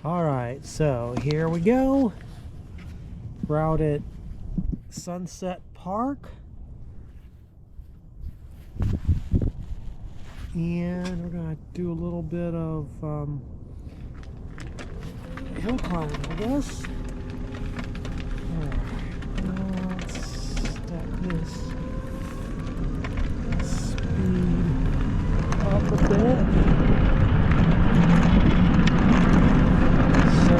Alright, so here we go. We're out at Sunset Park. And we're going to do a little bit of hill climbing, I guess. Alright, let's step this speed up a bit. So,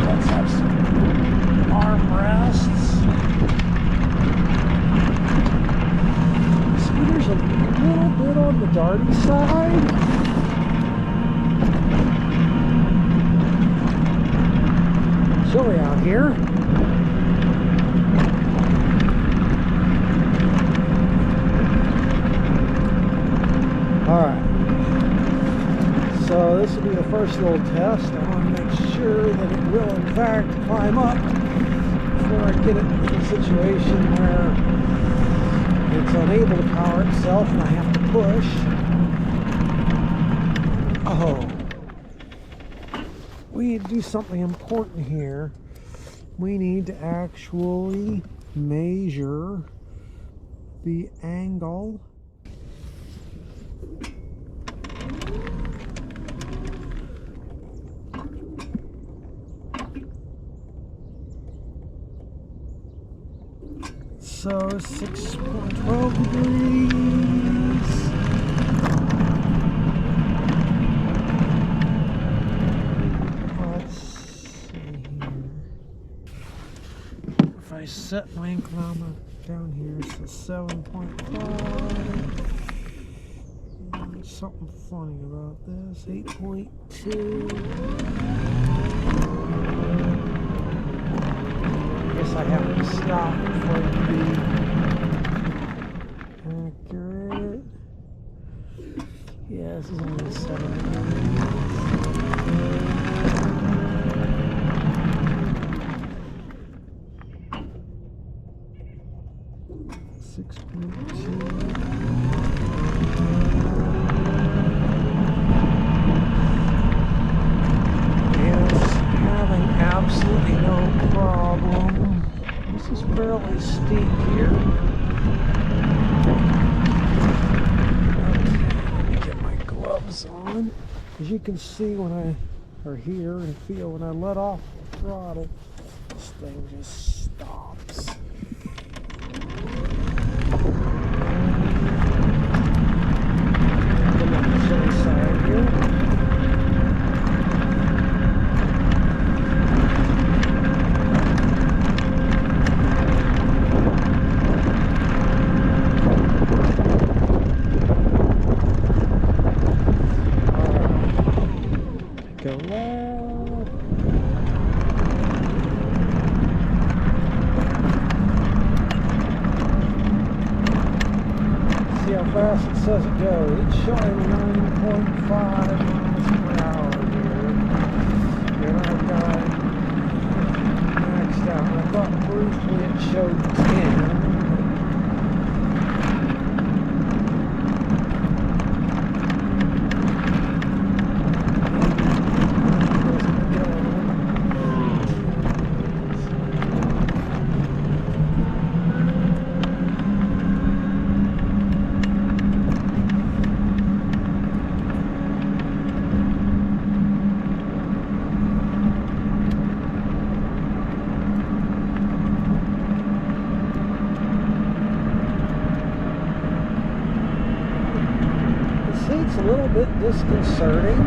let's have some armrests. Scooter's a little bit on the darty side. Chilly out here. Alright. So this will be the first little test. I want to make sure that it will in fact climb up before I get it in a situation where it's unable to power itself and I have to push. Oh. We need to do something important here. We need to actually measure the angle . So 6.12 degrees. Let's see here. If I set my inclinometer down here, so 7.5. There's something funny about this. 8.2. I have to stop for it to be accurate. Yeah, this is only 7 degrees. 6.2. And it's having absolutely no problem. This is fairly steep here. Okay, let me get my gloves on. As you can see when I, or hear and feel when I let off the throttle, this thing just stops. Come on the chilly side here. See how fast it says it goes. It's showing 9.5 miles per hour here. And I've got it maxed out. I thought briefly it showed 10. It's a little bit disconcerting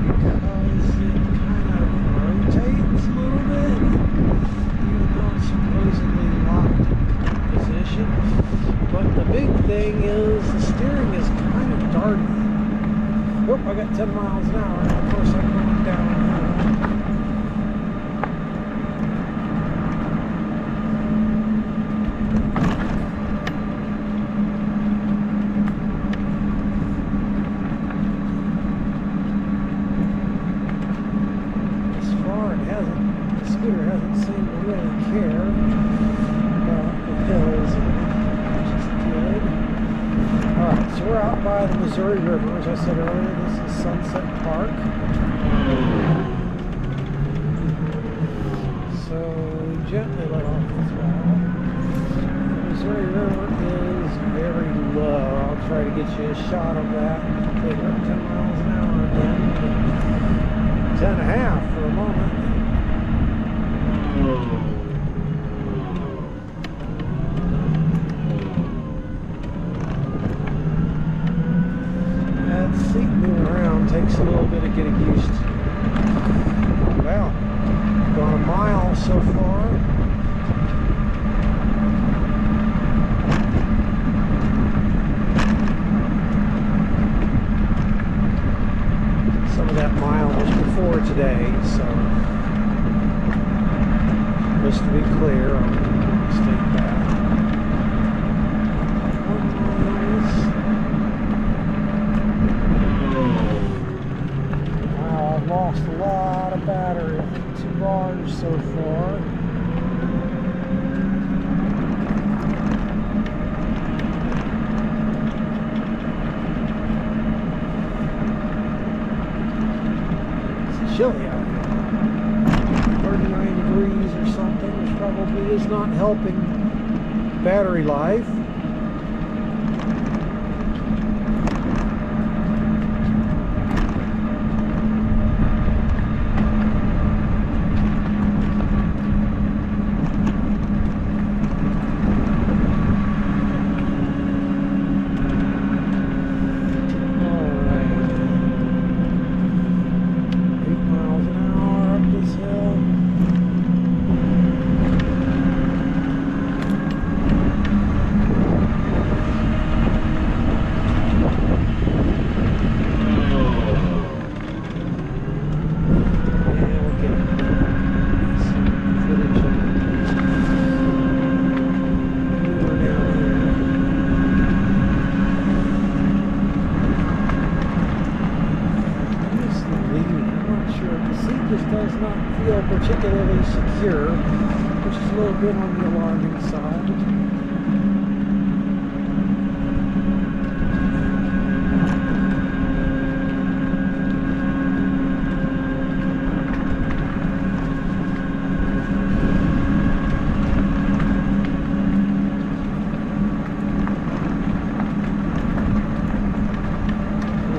because it kind of rotates a little bit, even though it's supposedly locked in position. But the big thing is the steering is kind of darty. Oh, I got 10 miles an hour, and of course I'm going downhill. Hasn't seemed to really care about the hills, which is good. Alright, so we're out by the Missouri Missouri River. As I said earlier, this is Sunset Park. So gently let off the throttle. The Missouri River is very low. I'll try to get you a shot of that. Take it up 10 miles an hour again. 10 and a half for a moment. That seat moving around takes a little bit of getting used to. Well, gone a mile so far. Some of that mile was before today, so just to be clear, I'll state that. Wow, I've lost a lot of battery. 2 bars so far. It's chilly out here. 39 degrees or something, which probably is not helping battery life. Particularly secure, which is a little bit on the alarming side.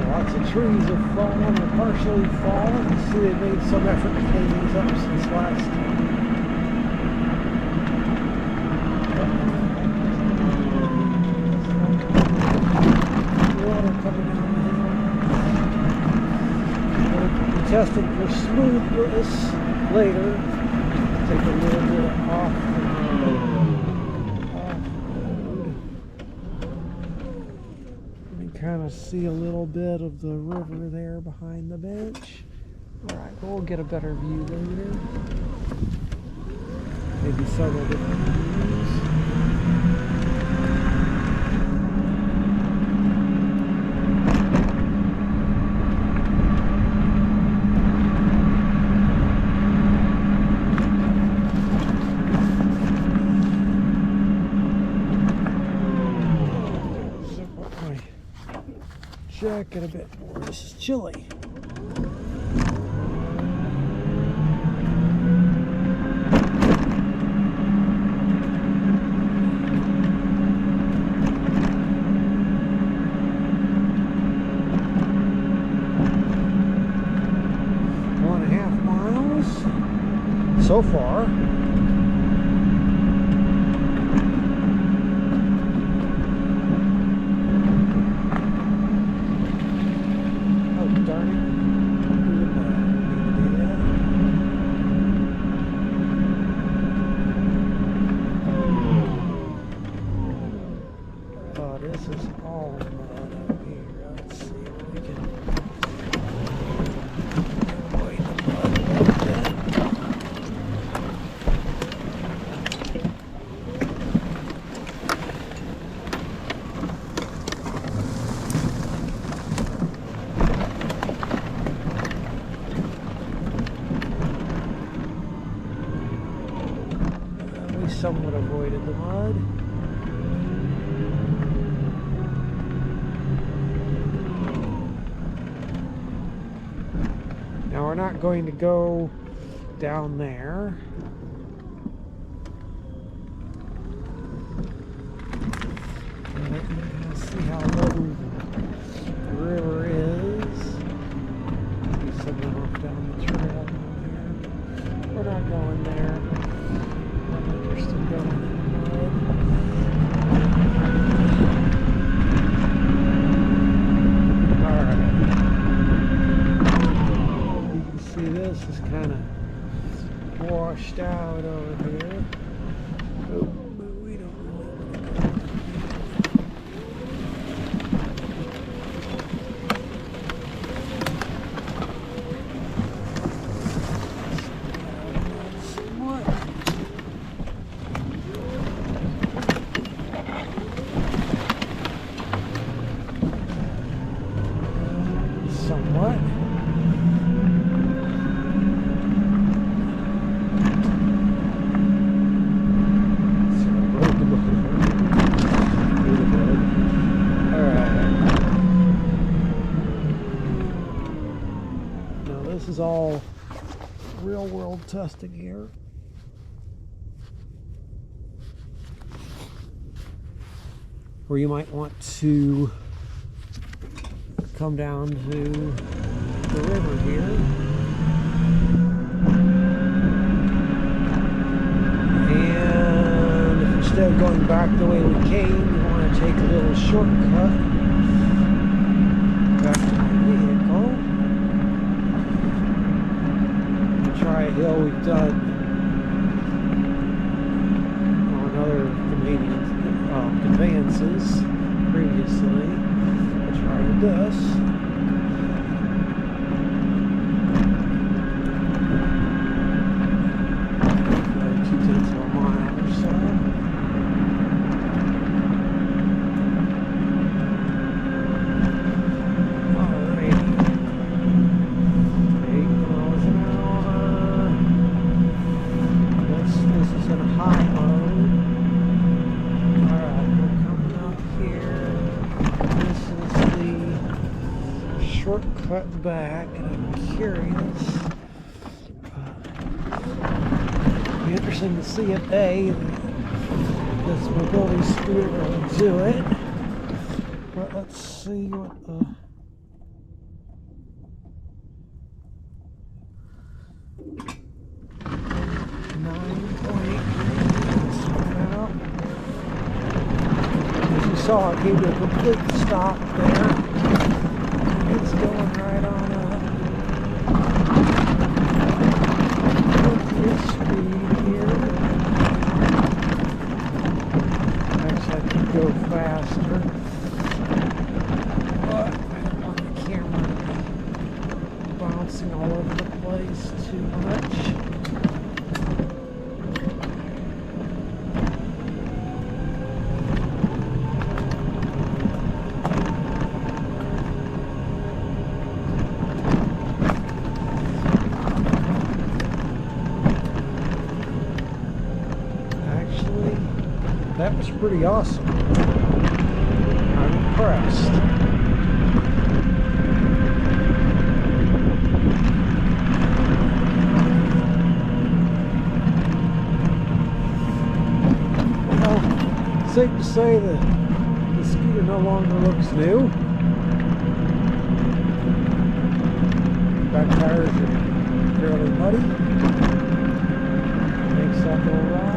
Lots of trees have fallen or partially fallen. You see they've made some effort to clean these up since last time. Water coming down the hill. We'll be testing for smoothness later. Take a little bit off the road. You can kind of see a little bit of the river there behind the bench. Alright, we'll get a better view later. Maybe several different views. Zip up my jacket a bit more. This is chilly. So far. Oh, darn it. Oh, this is all mud up here. Let's see if we can avoid the mud a little bit. Somewhat avoided the mud. Now we're not going to go down there. See how low the river is. See something off down the trail here. We're not going there. I'm interested in going in the mud. Alright. You can see this is kind of washed out over here. Oh, but we don't really want to go. Somewhat. This is all real world testing here. Where you might want to come down to the river here. And if instead of going back the way we came, you want to take a little shortcut back to my vehicle. Try a hill we've done on other conveyances previously. Let's try this. About 2/10 of a mile or so. Cut back, and I'm curious. It'll be interesting to see if this mobility scooter will do it. But let's see what the 9.8 out. As you saw, it gave you a complete stop there. It's going right on up. What's this speed here? Actually, I could go faster, but I don't want the camera bouncing all over the place too much. That was pretty awesome. I'm impressed. Well, safe to say that the scooter no longer looks new. Back tires are fairly muddy. Makes that little ride.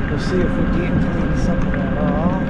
We'll see if we can't clean some of that off.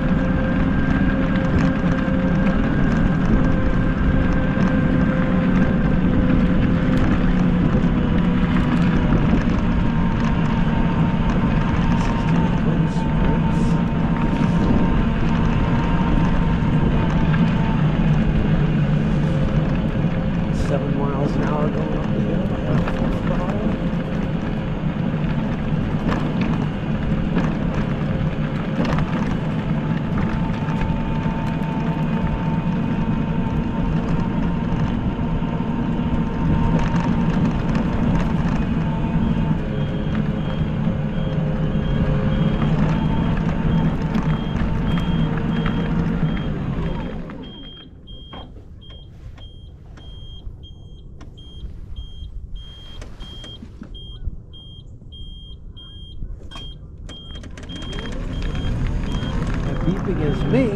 as me.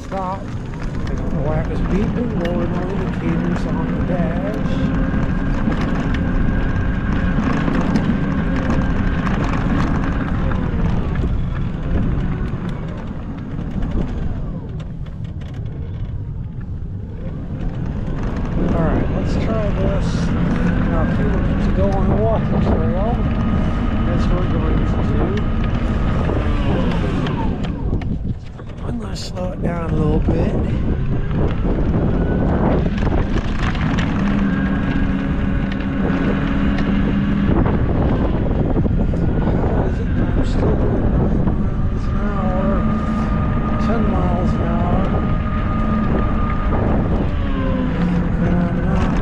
Stop. I don't know why it was beeping. Lower no indicators on the dash. Alright, let's try this. Now, if you were to go on a walking trail, as we're going to do, I'm going to slow it down a little bit. How is it? I'm still doing 9 miles an hour, 10 miles an hour. And I'm not.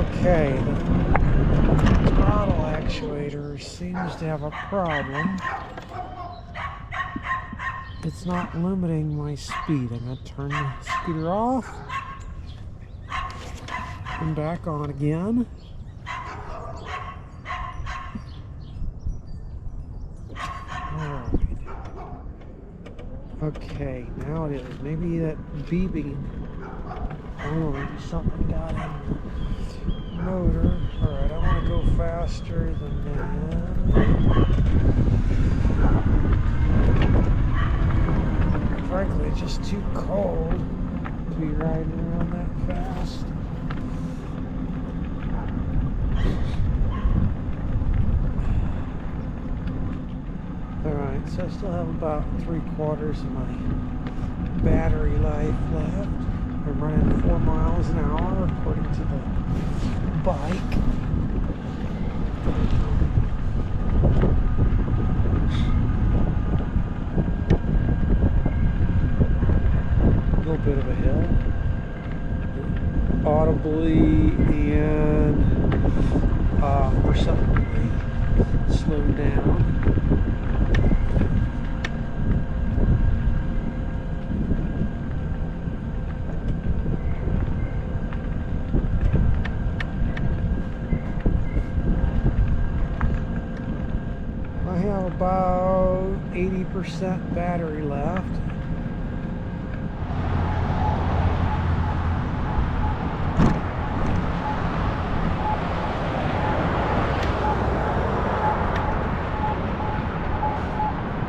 Okay. The throttle actuator seems to have a problem. It's not limiting my speed. I'm going to turn the scooter off and back on again. Alright. Okay, now it is. Maybe that beeping. Oh, maybe something got in the motor. Alright, I want to go faster than that. Frankly, it's just too cold to be riding around that fast. Alright, so I still have about 3/4 of my battery life left. I'm running 4 miles an hour according to the bike. A little bit of a hill. Audibly and perceptibly slowed down. I have about 80% battery left.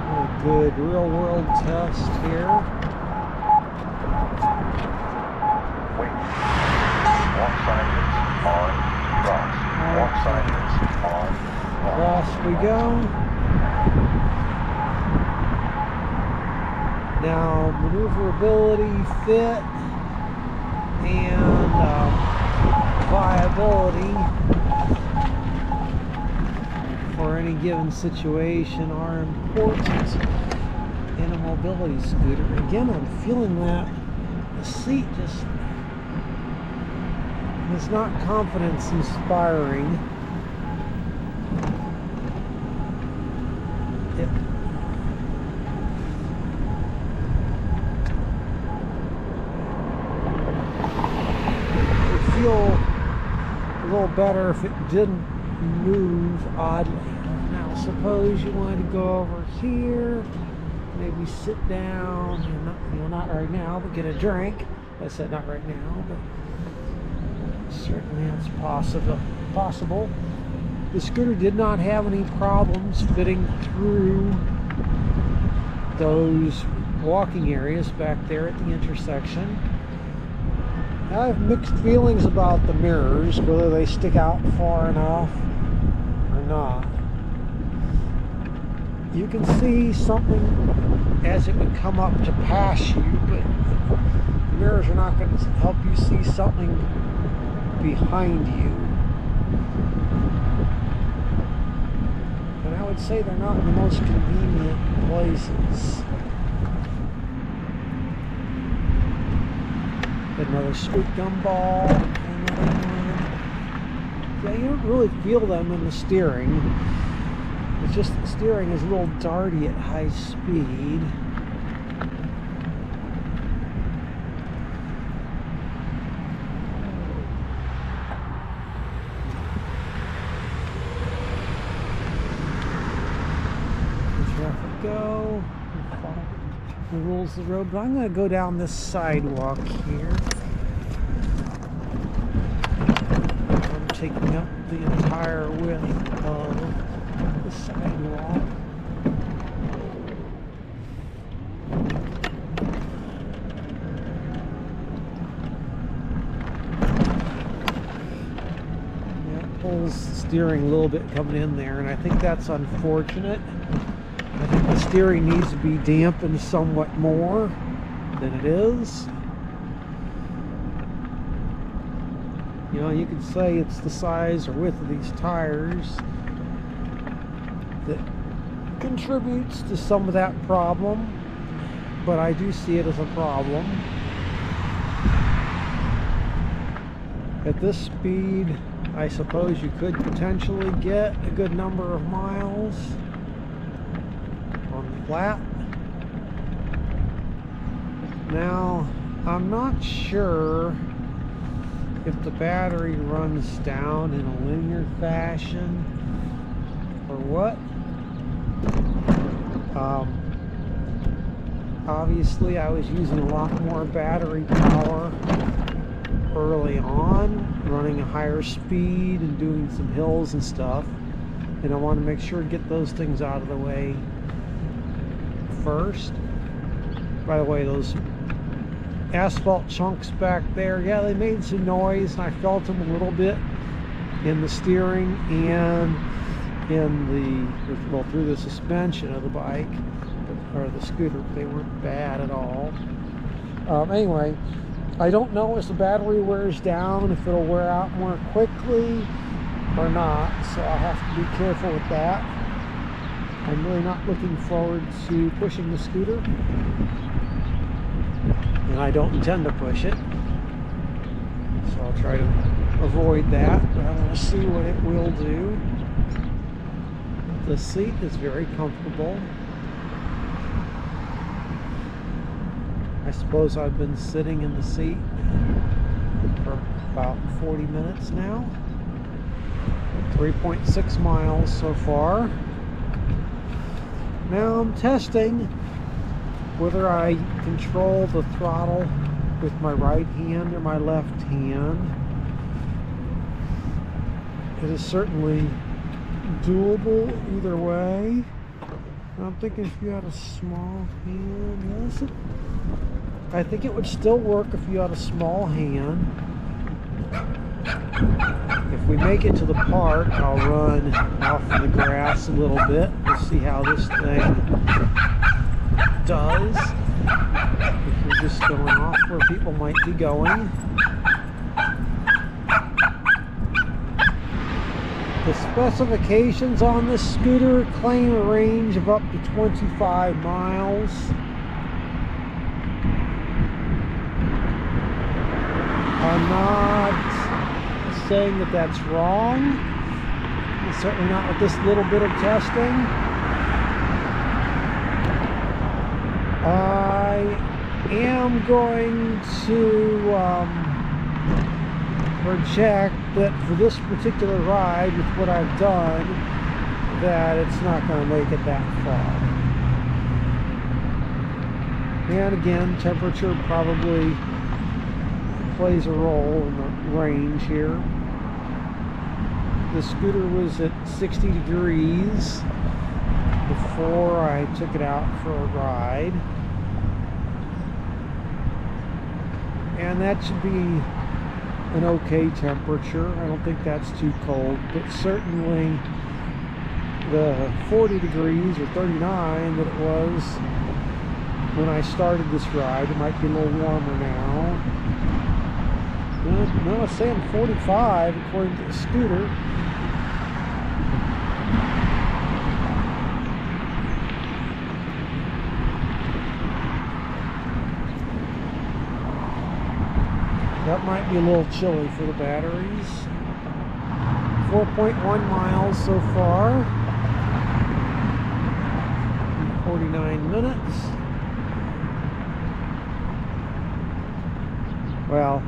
A good real world test here. Wait. Walk sideways on cross. Walk sideways on Cross we go. Now, maneuverability, fit, and viability for any given situation are important in a mobility scooter. Again, I'm feeling that the seat just is not confidence inspiring. Feel a little better if it didn't move oddly. Now suppose you wanted to go over here, maybe sit down, and not right now, but get a drink. I said not right now, but certainly that's possible. The scooter did not have any problems fitting through those walking areas back there at the intersection. I have mixed feelings about the mirrors, whether they stick out far enough or not. You can see something as it would come up to pass you, but the mirrors are not going to help you see something behind you. And I would say they're not in the most convenient places. Another sweet gumball, another one. Yeah, you don't really feel them in the steering. It's just the steering is a little darty at high speed. Traffic go. The rules of the road, but I'm going to go down this sidewalk here. I'm taking up the entire width of the sidewalk. Yeah, it pulls the steering a little bit coming in there, and I think that's unfortunate. I think the steering needs to be dampened somewhat more than it is. You know, you could say it's the size or width of these tires that contributes to some of that problem, but I do see it as a problem. At this speed, I suppose you could potentially get a good number of miles on the flat. Now, I'm not sure if the battery runs down in a linear fashion or what. Obviously I was using a lot more battery power early on, running a higher speed and doing some hills and stuff, and I want to make sure to get those things out of the way first. By the way, those asphalt chunks back there, yeah, they made some noise, and I felt them a little bit in the steering and in the, well, through the suspension of the bike or the scooter. They weren't bad at all. Anyway, I don't know as the battery wears down if it'll wear out more quickly or not, so I'll have to be careful with that. I'm really not looking forward to pushing the scooter, and I don't intend to push it, so I'll try to avoid that, but I want to see what it will do. The seat is very comfortable. I suppose I've been sitting in the seat for about 40 minutes now. 3.6 miles so far. Now I'm testing whether I control the throttle with my right hand or my left hand. It is certainly doable either way. I'm thinking if you had a small hand, yes, I think it would still work if you had a small hand. If we make it to the park, I'll run off in the grass a little bit and see how this thing does. If we're just going off where people might be going. The specifications on this scooter claim a range of up to 25 miles. I'm not saying that that's wrong. Certainly not with this little bit of testing. I am going to project that for this particular ride, with what I've done, that it's not going to make it that far. And again, temperature probably plays a role in the range here. The scooter was at 60 degrees before I took it out for a ride, and that should be an okay temperature. I don't think that's too cold, but certainly the 40 degrees or 39 that it was when I started this ride, it might be a little warmer now. No, it's saying 45 according to the scooter. That might be a little chilly for the batteries. 4.1 miles so far. 49 minutes. Well,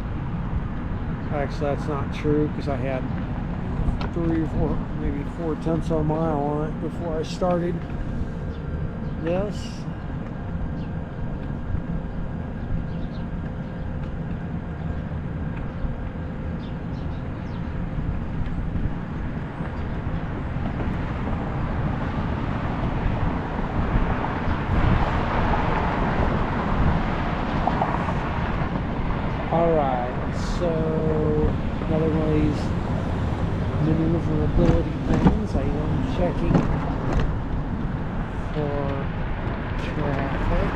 actually that's not true, because I had 3 or 4, maybe 4/10 of a mile on it before I started this. Alright, so another one of these maneuverability things. I am checking for traffic.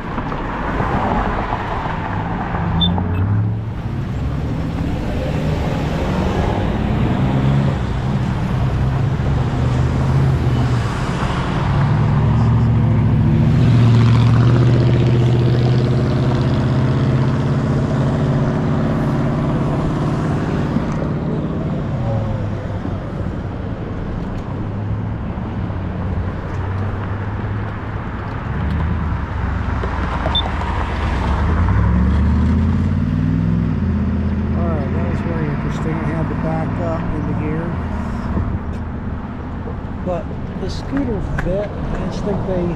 But the scooter fit. I just think they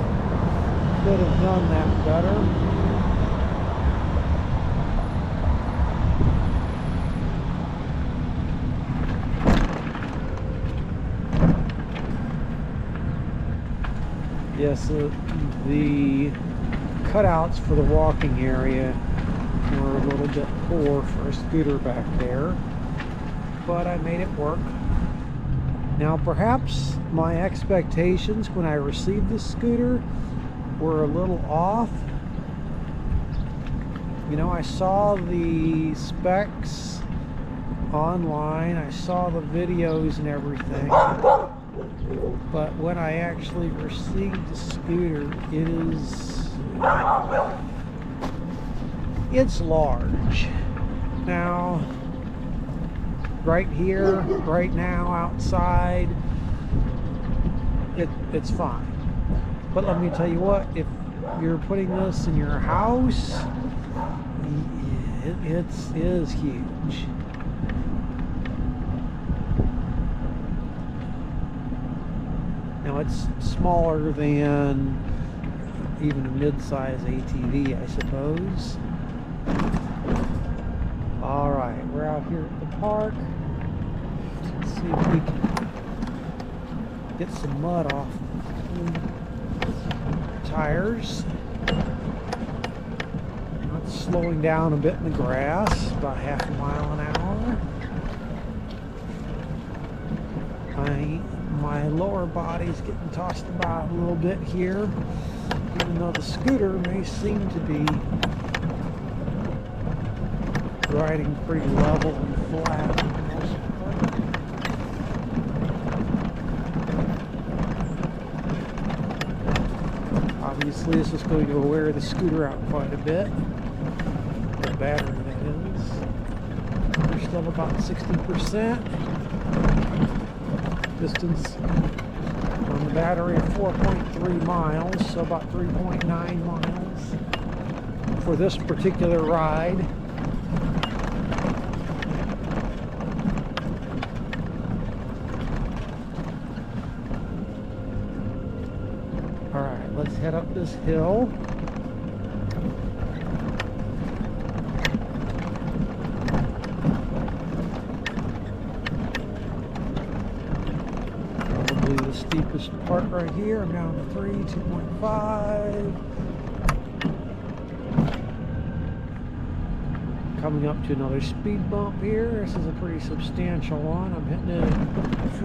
could have done that better. Yes, the cutouts for the walking area were a little bit poor for a scooter back there, but I made it work. Now, perhaps my expectations when I received this scooter were a little off. You know, I saw the specs online, I saw the videos and everything, but when I actually received the scooter, it's large. Now, right here, right now, outside, it's fine. But let me tell you what, if you're putting this in your house, it is huge. Now, it's smaller than even a mid-size ATV, I suppose. Alright, we're out here at the park. Let's see if we can get some mud off the tires. It's slowing down a bit in the grass, about half a mile an hour. My lower body's getting tossed about a little bit here, even though the scooter may seem to be riding pretty level and flat for the most part. Obviously, this is going to wear the scooter out quite a bit. The battery, that is. We're still about 60%. Distance on the battery of 4.3 miles, so about 3.9 miles for this particular ride. Alright, let's head up this hill. The steepest part right here. I'm down to 2.5. Coming up to another speed bump here. This is a pretty substantial one. I'm hitting it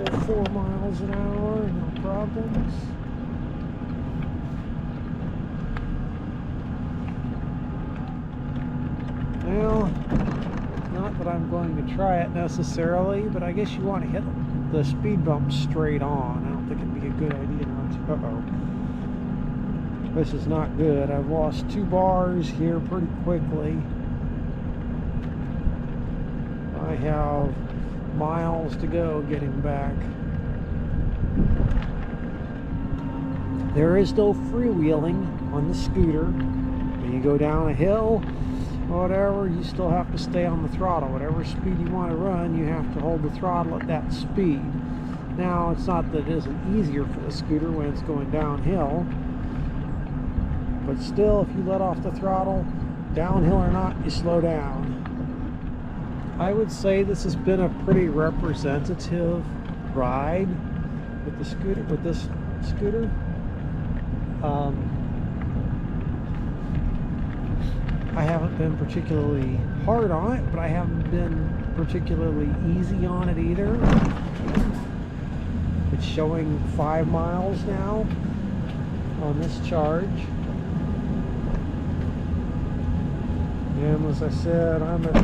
at 4 miles an hour, no problems. Well, not that I'm going to try it necessarily, but I guess you want to hit the speed bump straight on. I don't think it'd be a good idea not to. Uh-oh. This is not good. I've lost 2 bars here pretty quickly. I have miles to go getting back. There is no freewheeling on the scooter. When you go down a hill or whatever, you still have to stay on the throttle. Whatever speed you want to run, you have to hold the throttle at that speed. Now, it's not that it isn't easier for the scooter when it's going downhill, but still, if you let off the throttle, downhill or not, you slow down. I would say this has been a pretty representative ride with the scooter, with this scooter. I haven't been particularly hard on it, but I haven't been particularly easy on it either. It's showing 5 miles now on this charge. And as I said, I'm at,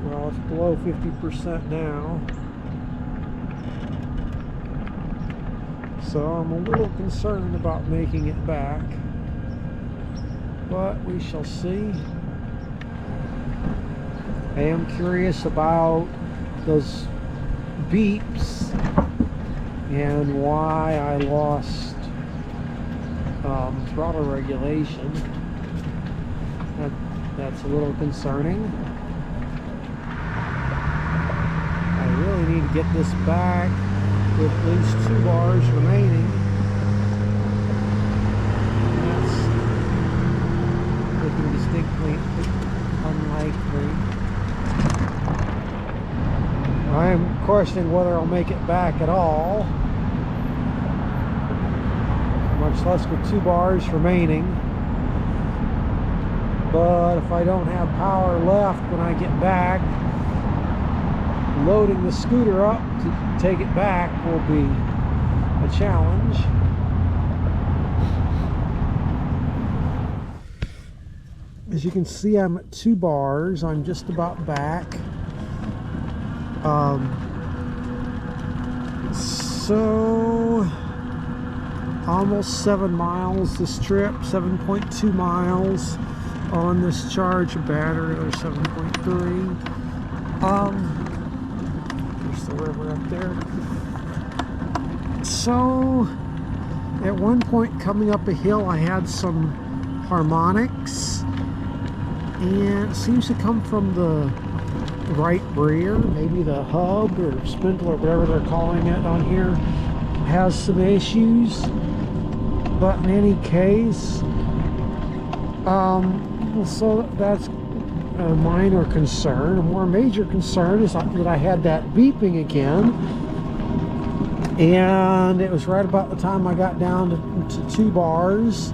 well, it's below 50% now. So I'm a little concerned about making it back, but we shall see. I am curious about those beeps and why I lost throttle regulation. That's a little concerning. I really need to get this back with at least 2 bars remaining. And that's looking distinctly unlikely. I'm questioning whether I'll make it back at all, much less with 2 bars remaining. But if I don't have power left when I get back, loading the scooter up to take it back will be a challenge. As you can see, I'm at 2 bars. I'm just about back. So almost 7 miles this trip, 7.2 miles on this charge of battery, or 7.3. There's the river up there. So at one point coming up a hill, I had some harmonics, and it seems to come from the right rear, maybe the hub or spindle or whatever they're calling it on here has some issues. But in any case, so that's a minor concern. A more major concern is that I had that beeping again, and it was right about the time I got down to 2 bars.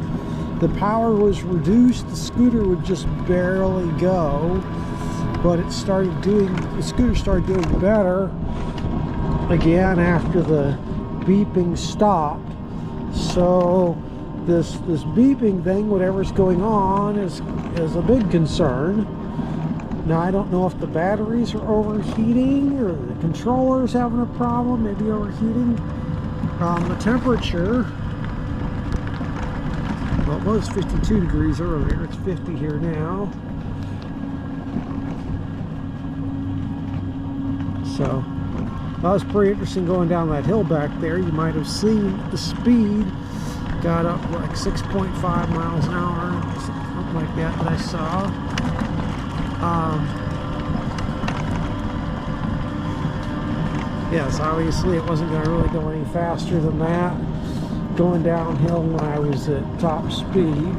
The power was reduced. The scooter would just barely go, but the scooter started doing better again after the beeping stopped. So this beeping thing, whatever's going on, is a big concern. Now, I don't know if the batteries are overheating or the controller's having a problem, maybe overheating. The temperature, well, it was 52 degrees earlier. It's 50 here now. So that was pretty interesting going down that hill back there. You might have seen the speed got up like 6.5 miles an hour, something like that I saw. Yes, obviously it wasn't going to really go any faster than that going downhill when I was at top speed.